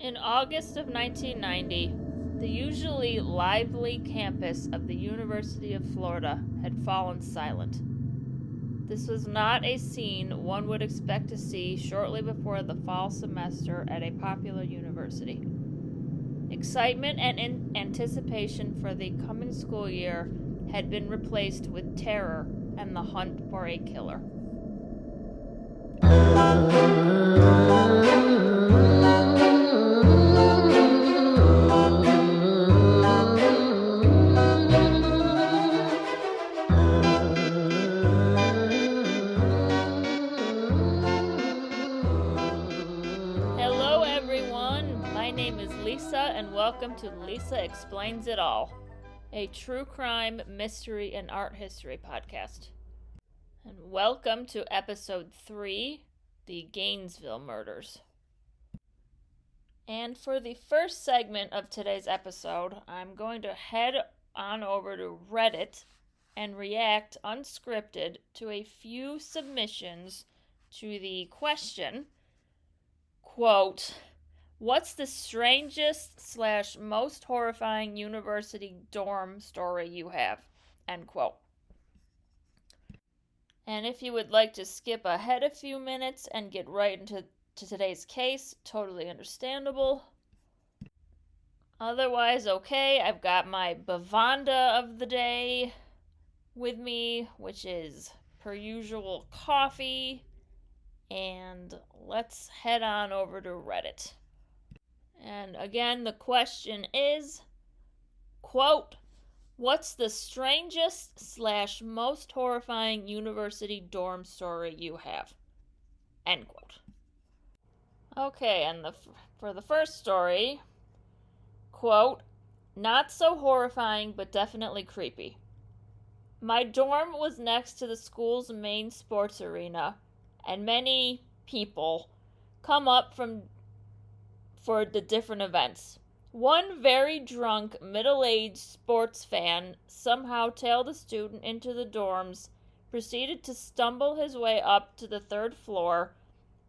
In August of 1990, the usually lively campus of the University of Florida had fallen silent. This was not a scene one would expect to see shortly before the fall semester at a popular university. Excitement and anticipation for the coming school year had been replaced with terror and the hunt for a killer. Hello everyone, my name is Lisa and welcome to Lisa Explains It All, a true crime, mystery, and art history podcast. And welcome to episode 3, the Gainesville Murders. And for the first segment of today's episode, I'm going to head on over to Reddit and react unscripted to a few submissions to the question, quote, "What's the strangest / most horrifying university dorm story you have?" End quote. And if you would like to skip ahead a few minutes and get right into today's case, totally understandable. Otherwise, okay, I've got my bavanda of the day with me, which is, per usual, coffee. And let's head on over to Reddit. And again, the question is, quote, "What's the strangest / most horrifying university dorm story you have?" End quote. Okay, and for the first story, quote, "Not so horrifying, but definitely creepy. My dorm was next to the school's main sports arena, and many people come up for the different events. One very drunk, middle-aged sports fan somehow tailed a student into the dorms, proceeded to stumble his way up to the 3rd floor,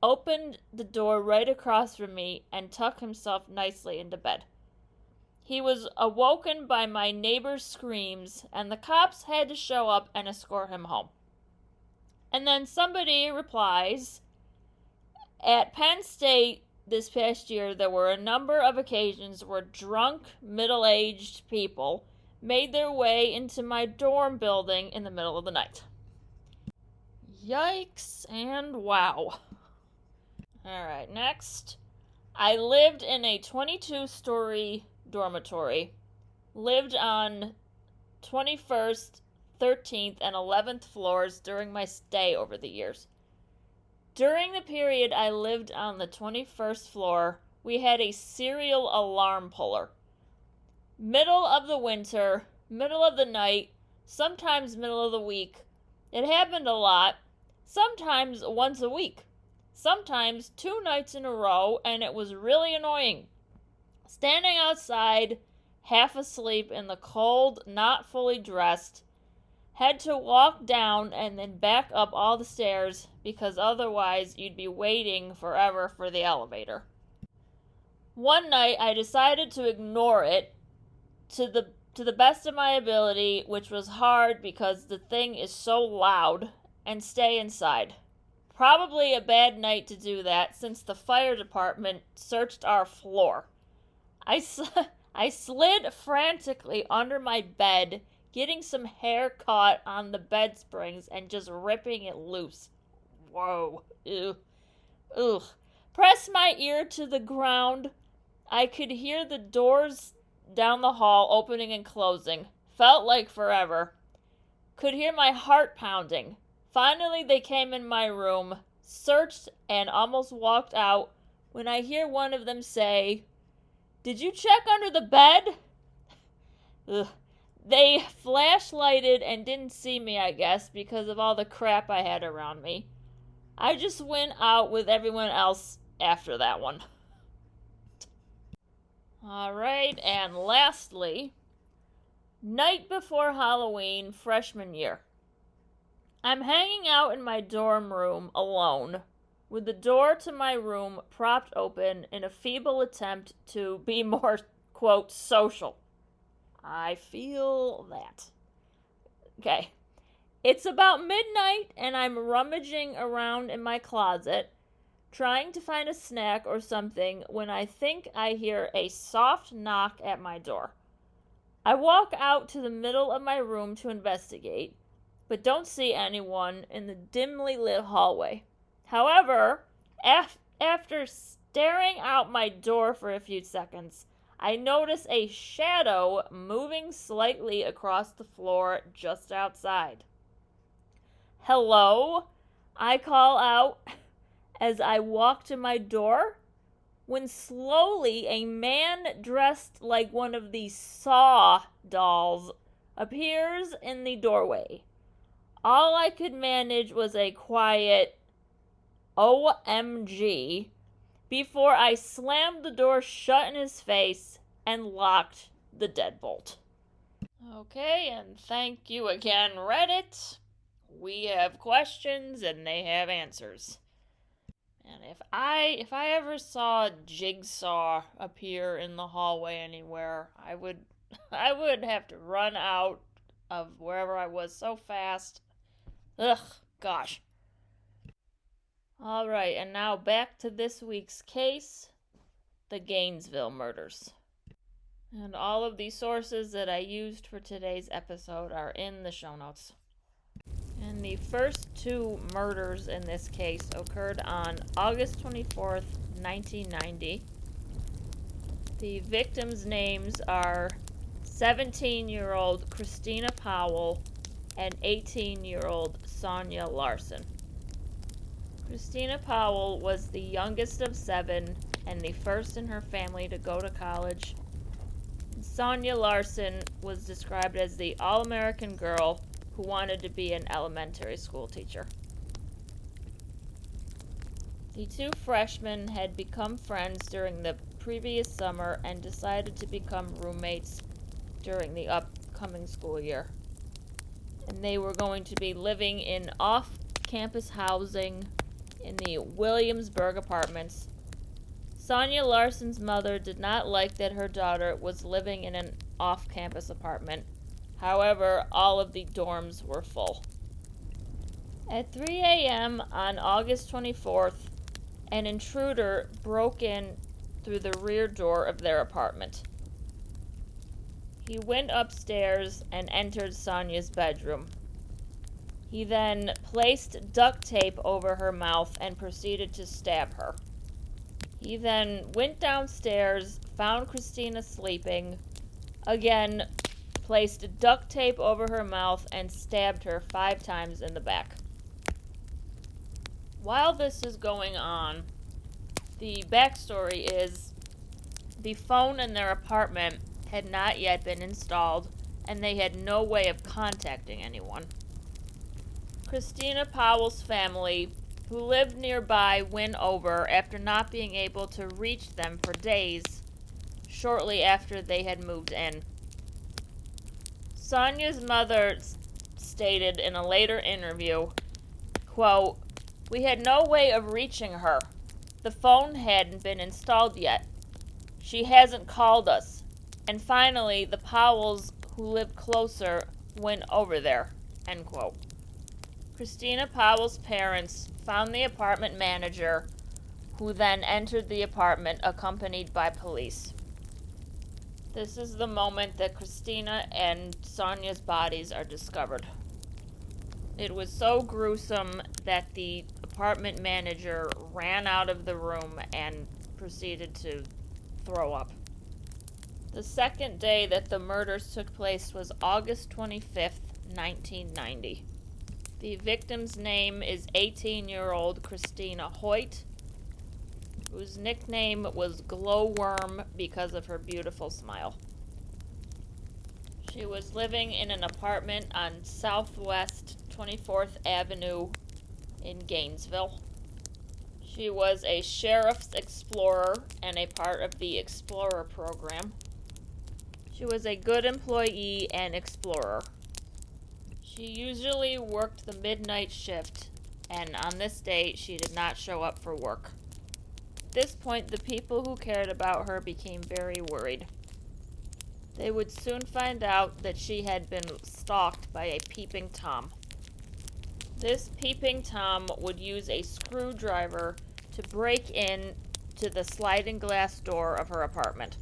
opened the door right across from me, and tucked himself nicely into bed. He was awoken by my neighbor's screams, and the cops had to show up and escort him home." And then somebody replies, "At Penn State this past year, there were a number of occasions where drunk, middle-aged people made their way into my dorm building in the middle of the night." Yikes and wow. Alright, next. "I lived in a 22-story dormitory. Lived on 21st, 13th, and 11th floors during my stay over the years. During the period I lived on the 21st floor, we had a serial alarm puller. Middle of the winter, middle of the night, sometimes middle of the week. It happened a lot, sometimes once a week, sometimes 2 nights in a row, and it was really annoying. Standing outside, half asleep in the cold, not fully dressed, had to walk down and then back up all the stairs because otherwise you'd be waiting forever for the elevator. One night I decided to ignore it to the best of my ability, which was hard because the thing is so loud, and stay inside. Probably a bad night to do that since the fire department searched our floor. I slid frantically under my bed, getting some hair caught on the bed springs and just ripping it loose. Whoa. Ew. Ugh. Pressed my ear to the ground. I could hear the doors down the hall opening and closing. Felt like forever. Could hear my heart pounding. Finally, they came in my room, searched, and almost walked out when I hear one of them say, 'Did you check under the bed?' Ugh. They flashlighted and didn't see me, I guess, because of all the crap I had around me. I just went out with everyone else after that one." Alright, and lastly, night before Halloween, freshman year. I'm hanging out in my dorm room alone with the door to my room propped open in a feeble attempt to be more, quote, social. I feel that. Okay. It's about midnight, and I'm rummaging around in my closet, trying to find a snack or something, when I think I hear a soft knock at my door. I walk out to the middle of my room to investigate, but don't see anyone in the dimly lit hallway. However, after staring out my door for a few seconds, I notice a shadow moving slightly across the floor just outside. "Hello?" I call out as I walk to my door, when slowly a man dressed like one of the Saw dolls appears in the doorway. All I could manage was a quiet OMG before I slammed the door shut in his face and locked the deadbolt. Okay, and thank you again, Reddit. We have questions and they have answers. And if I ever saw Jigsaw appear in the hallway anywhere, I would have to run out of wherever I was so fast. Ugh, gosh. All right, and now back to this week's case, the Gainesville Murders. And all of the sources that I used for today's episode are in the show notes. And the first two murders in this case occurred on August 24th, 1990. The victims' names are 17-year-old Christina Powell and 18-year-old Sonia Larson. Christina Powell was the youngest of 7 and the first in her family to go to college. Sonia Larson was described as the all-American girl who wanted to be an elementary school teacher. The two freshmen had become friends during the previous summer and decided to become roommates during the upcoming school year. And they were going to be living in off-campus housing in the Williamsburg apartments. Sonia Larson's mother did not like that her daughter was living in an off-campus apartment. However, all of the dorms were full. At 3 a.m. on August 24th, an intruder broke in through the rear door of their apartment. He went upstairs and entered Sonia's bedroom. He then placed duct tape over her mouth and proceeded to stab her. He then went downstairs, found Christina sleeping, again placed duct tape over her mouth, and stabbed her 5 times in the back. While this is going on, the backstory is the phone in their apartment had not yet been installed, and they had no way of contacting anyone. Christina Powell's family, who lived nearby, went over after not being able to reach them for days shortly after they had moved in. Sonia's mother stated in a later interview, quote, "We had no way of reaching her. The phone hadn't been installed yet. She hasn't called us. And finally, the Powells, who lived closer, went over there," end quote. Christina Powell's parents found the apartment manager, who then entered the apartment accompanied by police. This is the moment that Christina and Sonia's bodies are discovered. It was so gruesome that the apartment manager ran out of the room and proceeded to throw up. The second day that the murders took place was August 25th, 1990. The victim's name is 18-year-old Christina Hoyt, whose nickname was Glowworm because of her beautiful smile. She was living in an apartment on Southwest 24th Avenue in Gainesville. She was a sheriff's explorer and a part of the Explorer program. She was a good employee and explorer. She usually worked the midnight shift, and on this day, she did not show up for work. At this point, the people who cared about her became very worried. They would soon find out that she had been stalked by a peeping Tom. This peeping Tom would use a screwdriver to break in to the sliding glass door of her apartment.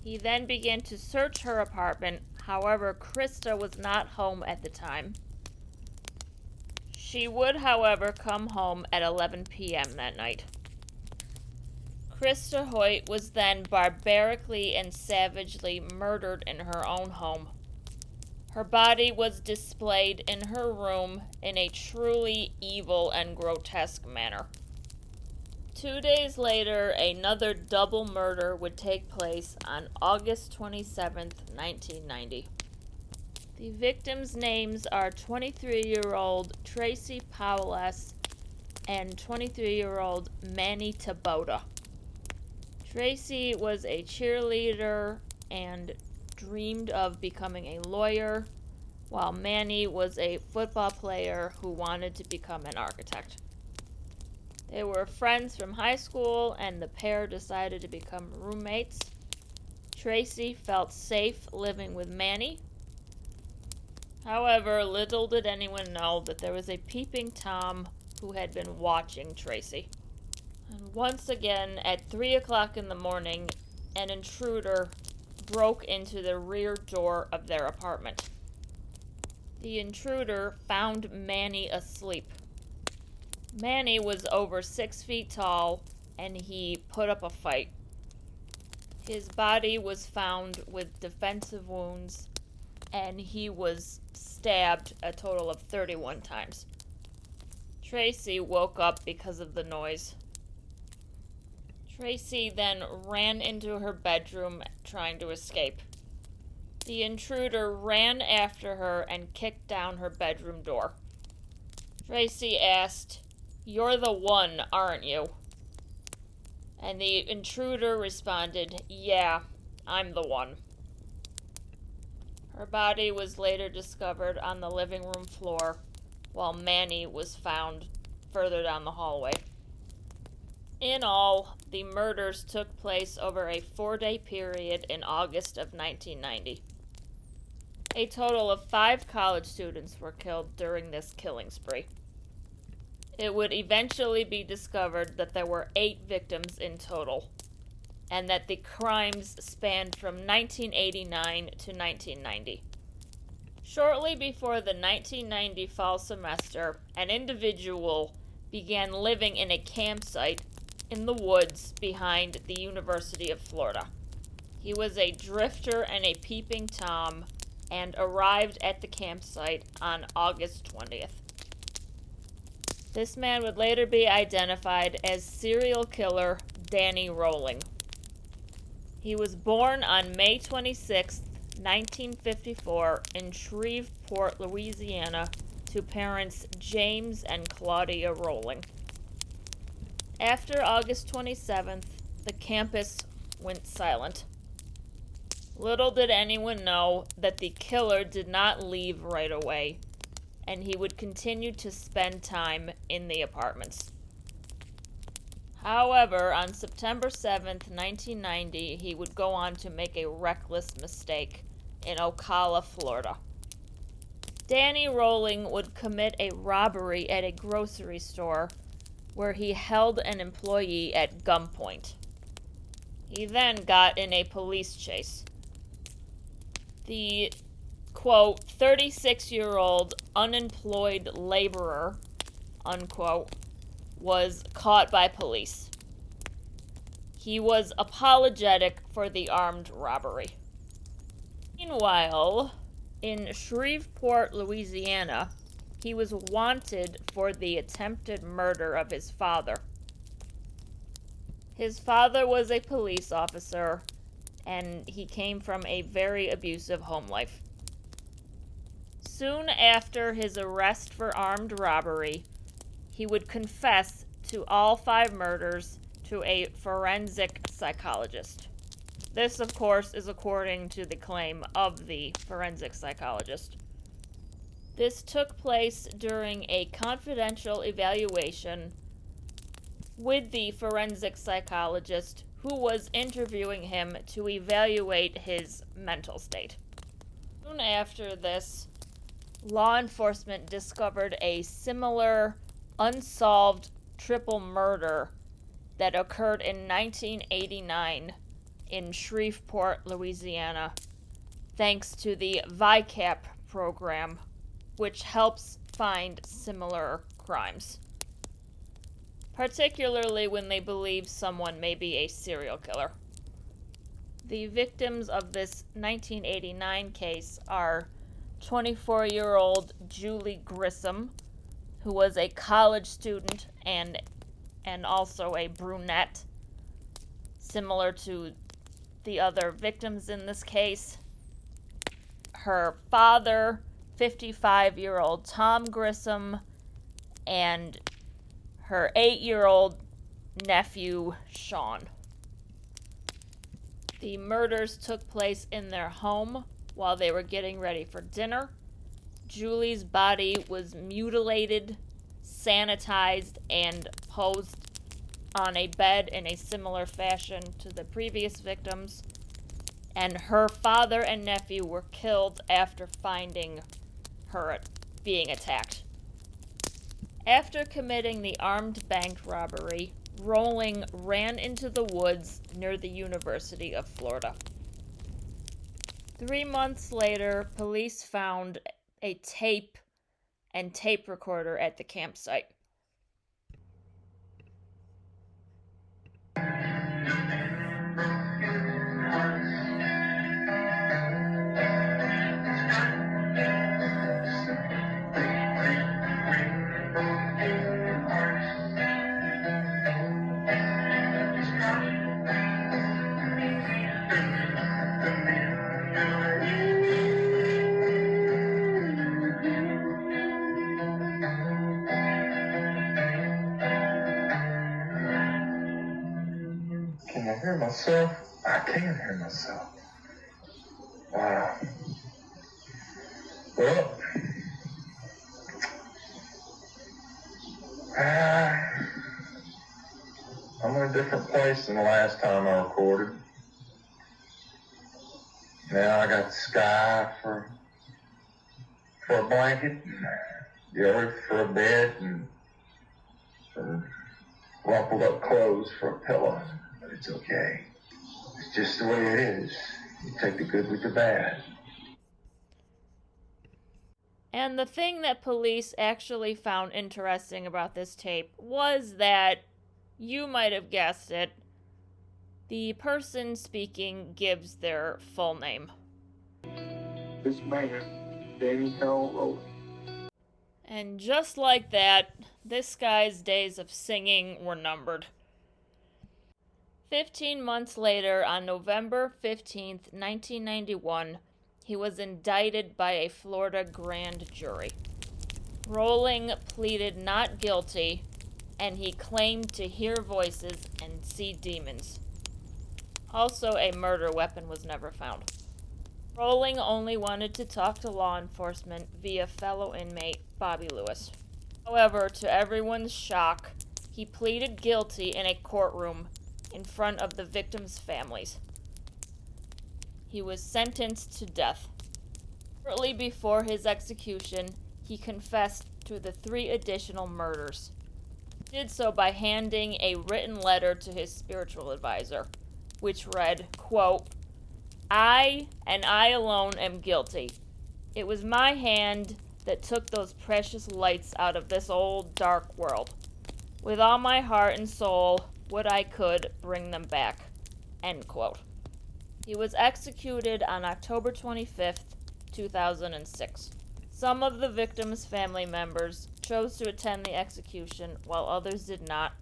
He then began to search her apartment. However, Krista was not home at the time. She would, however, come home at 11 p.m. that night. Krista Hoyt was then barbarically and savagely murdered in her own home. Her body was displayed in her room in a truly evil and grotesque manner. 2 days later, another double murder would take place on August 27, 1990. The victims' names are 23-year-old Tracy Powless and 23-year-old Manny Taboda. Tracy was a cheerleader and dreamed of becoming a lawyer, while Manny was a football player who wanted to become an architect. They were friends from high school, and the pair decided to become roommates. Tracy felt safe living with Manny. However, little did anyone know that there was a peeping Tom who had been watching Tracy. And once again, at 3 o'clock in the morning, an intruder broke into the rear door of their apartment. The intruder found Manny asleep. Manny was over 6 feet tall, and he put up a fight. His body was found with defensive wounds, and he was stabbed a total of 31 times. Tracy woke up because of the noise. Tracy then ran into her bedroom trying to escape. The intruder ran after her and kicked down her bedroom door. Tracy asked, "You're the one, aren't you?" And the intruder responded, "Yeah, I'm the one." Her body was later discovered on the living room floor, while Manny was found further down the hallway. In all, the murders took place over a 4-day period in August of 1990. A total of 5 college students were killed during this killing spree. It would eventually be discovered that there were 8 victims in total, and that the crimes spanned from 1989 to 1990. Shortly before the 1990 fall semester, an individual began living in a campsite in the woods behind the University of Florida. He was a drifter and a peeping Tom, and arrived at the campsite on August 20th. This man would later be identified as serial killer Danny Rolling. He was born on May 26, 1954, in Shreveport, Louisiana, to parents James and Claudia Rolling. After August 27th, the campus went silent. Little did anyone know that the killer did not leave right away, and he would continue to spend time in the apartments. However, on September 7th, 1990, he would go on to make a reckless mistake in Ocala, Florida. Danny Rolling would commit a robbery at a grocery store where he held an employee at gunpoint. He then got in a police chase. The, quote, 36-year-old unemployed laborer, unquote, was caught by police. He was apologetic for the armed robbery. Meanwhile, in Shreveport, Louisiana, he was wanted for the attempted murder of his father. His father was a police officer, and he came from a very abusive home life. Soon after his arrest for armed robbery, he would confess to all 5 murders to a forensic psychologist. This, of course, is according to the claim of the forensic psychologist. This took place during a confidential evaluation with the forensic psychologist who was interviewing him to evaluate his mental state. Soon after this, law enforcement discovered a similar unsolved triple murder that occurred in 1989 in Shreveport, Louisiana, thanks to the VICAP program, which helps find similar crimes, particularly when they believe someone may be a serial killer. The victims of this 1989 case are 24-year-old Julie Grissom, who was a college student and also a brunette, similar to the other victims in this case. Her father, 55-year-old Tom Grissom, and her 8-year-old nephew, Sean. The murders took place in their home while they were getting ready for dinner. Julie's body was mutilated, sanitized, and posed on a bed in a similar fashion to the previous victims. And her father and nephew were killed after finding her being attacked. After committing the armed bank robbery, Rowling ran into the woods near the University of Florida. 3 months later, police found a tape and tape recorder at the campsite. Can I hear myself? I can hear myself. Wow. Well, I'm in a different place than the last time I recorded. Now I got the sky for a blanket, the earth for a bed, and some rumpled up clothes for a pillow. But it's okay. It's just the way it is. You take the good with the bad. And the thing that police actually found interesting about this tape was that, you might have guessed it, the person speaking gives their full name. This man, Danny Harold Rowling. And just like that, this guy's days of singing were numbered. 15 months later, on November 15th, 1991, he was indicted by a Florida grand jury. Rowling pleaded not guilty, and he claimed to hear voices and see demons. Also, a murder weapon was never found. Rowling only wanted to talk to law enforcement via fellow inmate Bobby Lewis. However, to everyone's shock, he pleaded guilty in a courtroom in front of the victims' families. He was sentenced to death. Shortly before his execution, he confessed to the 3 additional murders. He did so by handing a written letter to his spiritual advisor, which read, quote, "I and I alone am guilty. It was my hand that took those precious lights out of this old dark world. With all my heart and soul, would I could bring them back." End quote. He was executed on October 25th, 2006. Some of the victims' family members chose to attend the execution, while others did not,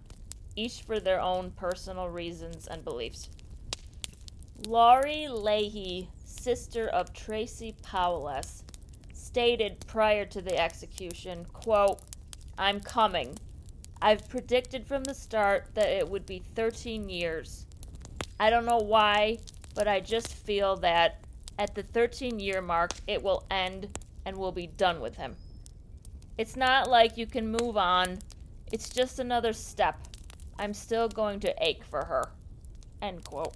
each for their own personal reasons and beliefs. Laurie Leahy, sister of Tracy Powless, stated prior to the execution, quote, "I'm coming. I've predicted from the start that it would be 13 years. I don't know why, but I just feel that at the 13-year mark, it will end and we'll be done with him." It's not like you can move on. It's just another step. I'm still going to ache for her. End quote.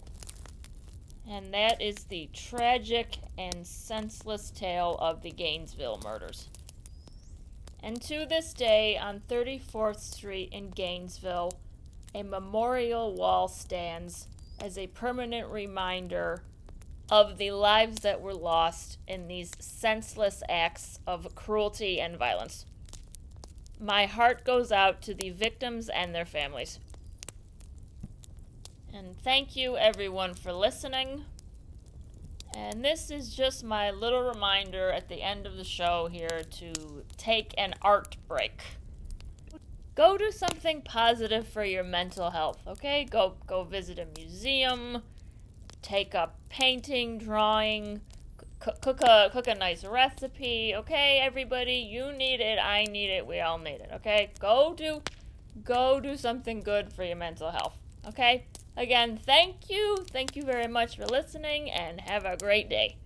And that is the tragic and senseless tale of the Gainesville murders. And to this day, on 34th Street in Gainesville, a memorial wall stands as a permanent reminder of the lives that were lost in these senseless acts of cruelty and violence. My heart goes out to the victims and their families. And thank you everyone for listening. And this is just my little reminder at the end of the show here to take an art break. Go do something positive for your mental health, okay? Go visit a museum, take up painting, drawing, cook a nice recipe, okay, everybody? You need it, I need it, we all need it, okay? Go do something good for your mental health, okay? Again, thank you very much for listening, and have a great day.